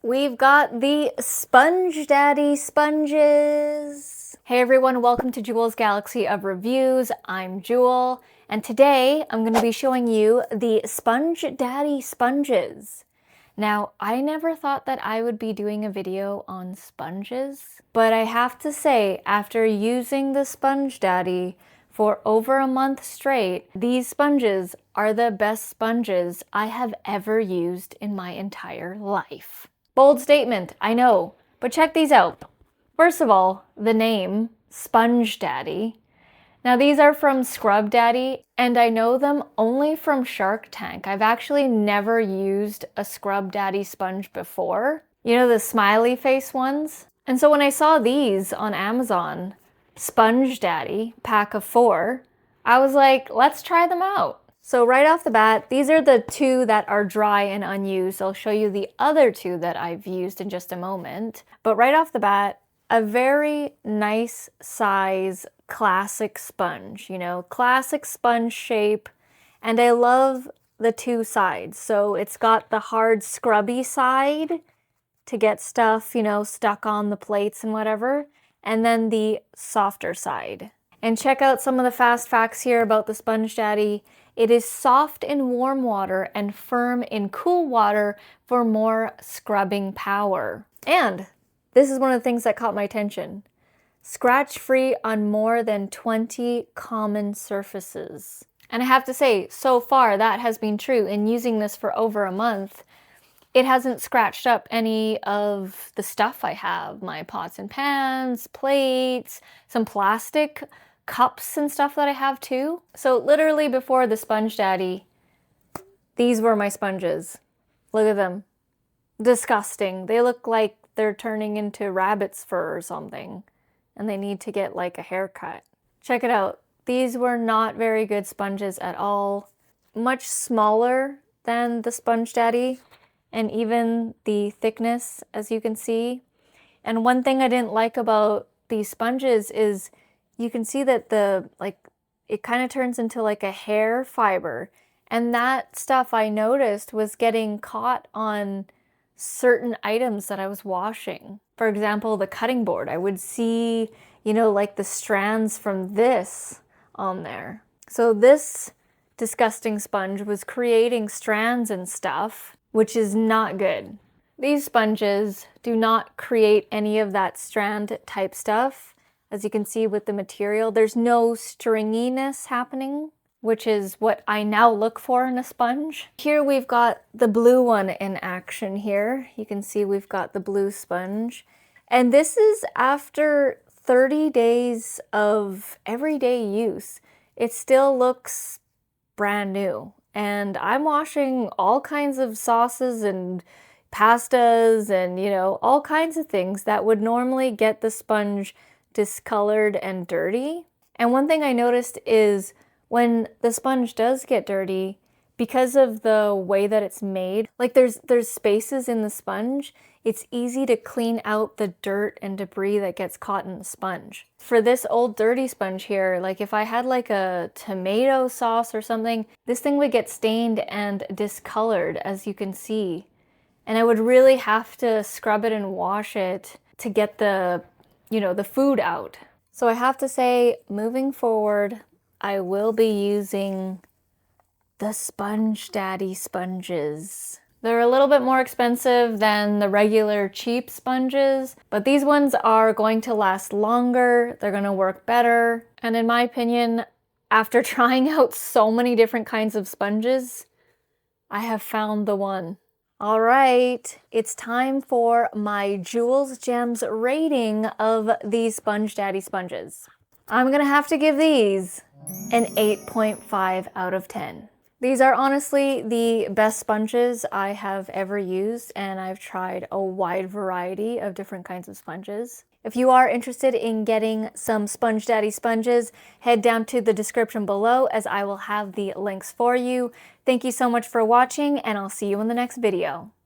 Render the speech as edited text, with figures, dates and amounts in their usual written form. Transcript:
We've got the Sponge Daddy sponges. Hey everyone, welcome to Jewel's Galaxy of Reviews. I'm Jewel, and today I'm going to be showing you the Sponge Daddy sponges. Now, I never thought that I would be doing a video on sponges, but I have to say, after using the Sponge Daddy for over a month straight, these sponges are the best sponges I have ever used in my entire life. Bold statement, I know, but check these out. First of all, the name, Sponge Daddy. Now these are from Scrub Daddy, and I know them only from Shark Tank. I've actually never used a Scrub Daddy sponge before. You know, the smiley face ones? And so when I saw these on Amazon, Sponge Daddy, pack of 4, I was like, let's try them out. So right off the bat, these are the 2 that are dry and unused. I'll show you the other 2 that I've used in just a moment. But right off the bat, a very nice size classic sponge, you know, classic sponge shape. And I love the 2 sides. So it's got the hard scrubby side to get stuff, you know, stuck on the plates and whatever, and then the softer side. And check out some of the fast facts here about the Sponge Daddy. It is soft in warm water and firm in cool water for more scrubbing power. And this is one of the things that caught my attention. Scratch-free on more than 20 common surfaces. And I have to say, so far that has been true. In using this for over a month, it hasn't scratched up any of the stuff I have. My pots and pans, plates, some plastic cups and stuff that I have too. So literally before the Sponge Daddy, these were my sponges. Look at them. Disgusting. They look like they're turning into rabbit's fur or something, and they need to get like a haircut. Check it out. These were not very good sponges at all. Much smaller than the Sponge Daddy, and even the thickness, as you can see. And one thing I didn't like about these sponges is you can see that it kind of turns into like a hair fiber. And that stuff I noticed was getting caught on certain items that I was washing. For example, the cutting board. I would see, you know, like the strands from this on there. So this disgusting sponge was creating strands and stuff, which is not good. These sponges do not create any of that strand type stuff. As you can see with the material, there's no stringiness happening, which is what I now look for in a sponge. Here we've got the blue one in action here. You can see we've got the blue sponge. And this is after 30 days of everyday use. It still looks brand new. And I'm washing all kinds of sauces and pastas and, you know, all kinds of things that would normally get the sponge discolored and dirty. And one thing I noticed is when the sponge does get dirty, because of the way that it's made, like there's spaces in the sponge, it's easy to clean out the dirt and debris that gets caught in the sponge. For this old dirty sponge here, like if I had like a tomato sauce or something, this thing would get stained and discolored, as you can see. And I would really have to scrub it and wash it to get the, you know, the food out. So I have to say, moving forward, I will be using the Sponge Daddy sponges. They're a little bit more expensive than the regular cheap sponges, but these ones are going to last longer, they're going to work better, and in my opinion, after trying out so many different kinds of sponges, I have found the one. All right, it's time for my Jewel's Gems rating of these Sponge Daddy sponges. I'm gonna have to give these an 8.5 out of 10. These are honestly the best sponges I have ever used, and I've tried a wide variety of different kinds of sponges. If you are interested in getting some Sponge Daddy sponges, head down to the description below as I will have the links for you. Thank you so much for watching, and I'll see you in the next video.